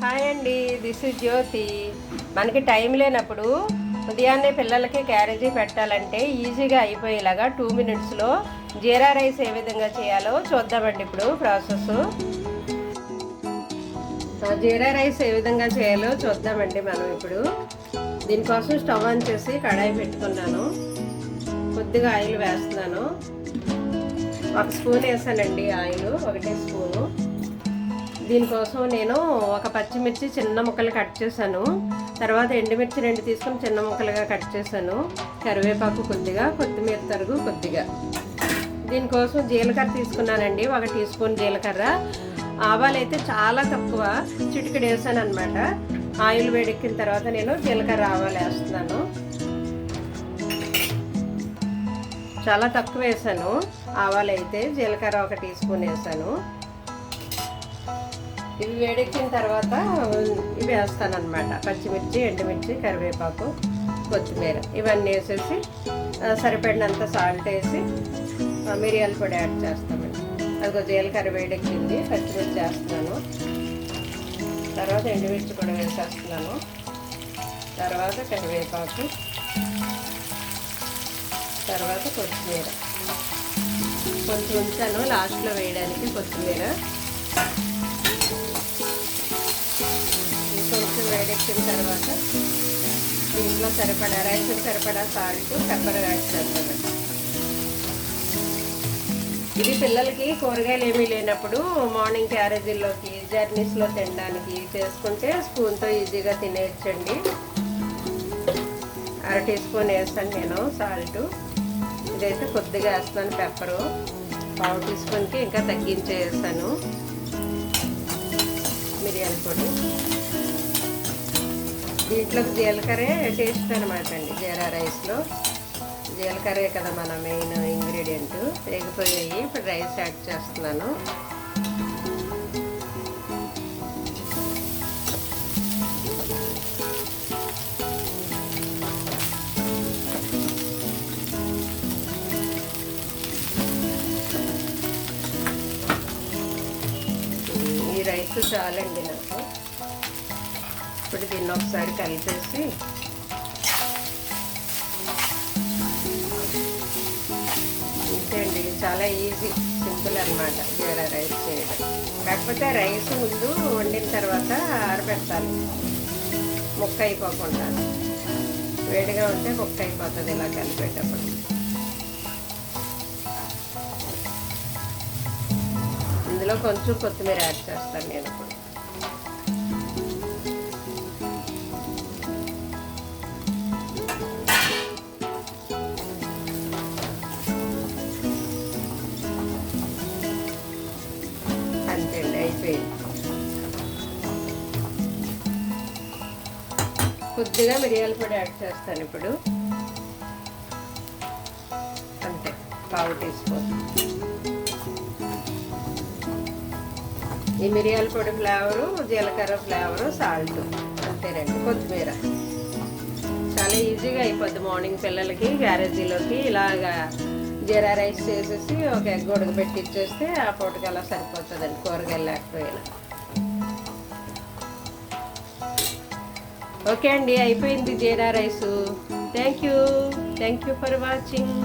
Hi అండి, this is జ్యోతి. మనకి time లేనప్పుడు ఉదయాన్నే పిల్లలకి క్యారేజీ పెట్టాలంటే ఈజీగా అయిపోయేలాగా 2 మినిట్స్లో జీరా రైస్ ఏ విధంగా చేయాలో చూద్దామండి. ఇప్పుడు ప్రాసెస్ జీరా రైస్ ఏ విధంగా చేయాలో చూద్దామండి. మనం ఇప్పుడు దీనికోసం స్టవ్ ఆన్ చేసి కడాయి పెట్టుకున్నాను. కొద్దిగా ఆయిల్ వేస్తున్నాను. 1 స్పూన్ వేసానండి ఆయిల్, 1 స్పూను. దీనికోసం నేను ఒక పచ్చిమిర్చి చిన్న ముక్కలు కట్ చేశాను. తర్వాత ఎండుమిర్చి 2 తీసుకొని చిన్న ముక్కలుగా కట్ చేశాను. కరివేపాకు కొద్దిగా, కొత్తిమీర తరుగు కొద్దిగా. దీనికోసం జీలకర్ర తీసుకున్నానండి, 1 టీ స్పూన్ జీలకర్ర. ఆవాలు అయితే చాలా తక్కువ, చిటికెడు వేసాను అనమాట. ఆయిల్ వేడెక్కిన తర్వాత నేను జీలకర్ర ఆవాలు వేస్తున్నాను. చాలా తక్కువ వేసాను ఆవాలు అయితే. జీలకర్ర 1 టీ స్పూన్ వేసాను. ఇవి వేడెక్కిన తర్వాత ఇవి వేస్తాను అనమాట. పచ్చిమిర్చి, ఎండుమిర్చి, కరివేపాకు, కొత్తిమీర ఇవన్నీ వేసేసి సరిపడినంత సాల్ట్ వేసి మిరియాల పొడి యాడ్ చేస్తామండి. అదిగో జీలకర్ర వేడెక్కింది, పచ్చిమిర్చి వేస్తున్నాను. తర్వాత ఎండుమిర్చి కూడా వేసేస్తున్నాను. తర్వాత కరివేపాకు, తర్వాత కొత్తిమీర కొంచెం ఉంచాను లాస్ట్లో వేయడానికి. కొత్తిమీర కొంచెం వేడెక్కిన తర్వాత దీంట్లో సరిపడా రైస్కి సరిపడా సాల్ట్, పెప్పర్ యాడ్ చేస్తాను. ఇది పిల్లలకి కూరగాయలు ఏమీ లేనప్పుడు మార్నింగ్ క్యారేజీల్లోకి, జర్నీస్లో తినడానికి చేసుకుంటే స్పూన్తో ఈజీగా తినేయచ్చండి. 1 టీ స్పూన్ వేస్తాను నేను సాల్ట్. ఇదైతే కొద్దిగా వేస్తాను పెప్పరు. 1/2 టీ స్పూన్కి ఇంకా తగ్గించే వేస్తాను మిరియాల పొడి. దీంట్లోకి జీలకర్రే టేస్ట్ అనమాట అండి. జీరా రైస్లో జీలకర్రే కదా మన మెయిన్ ఇంగ్రీడియంట్. వేగిపోయాయి, ఇప్పుడు రైస్ యాడ్ చేస్తున్నాను. ఈ రైస్ చాలండి నాకు. ఇప్పుడు దీన్ని ఒకసారి కలిపేసి అండి, చాలా ఈజీ, సింపుల్ అనమాట జీరా రైస్ చేయడం. కాకపోతే రైస్ ముందు వండిన తర్వాత ఆరబెట్టాలి, ముక్క అయిపోకుండా. వేడిగా ఉంటే ముక్క అయిపోతుంది ఇలా కలిపేటప్పుడు. ఇందులో కొంచెం కొత్తిమీర యాడ్ చేస్తాను నేను ఇప్పుడు. అంతేండి, అయిపోయింది. కొద్దిగా మిరియాల పొడి యాడ్ చేస్తాను ఇప్పుడు. అంతే, 1/2 టీ స్పూన్. ఈ మిరియాల పొడి ఫ్లేవరు, జీలకర్ర ఫ్లేవరు, సాల్ట్, అంతేనండి. కొత్తిమీర. చాలా ఈజీగా అయిపోద్ది మార్నింగ్ పిల్లలకి క్యారేజీలోకి. ఇలాగా జీరా రైస్ చేసేసి ఒక ఎగ్ ఉడకబెట్టి ఇచ్చేస్తే ఆ పూటకి అలా సరిపోతుందండి, కూరగాయలు లేకపోయినా. ఓకే అండి, అయిపోయింది jeera rice. Thank you for watching.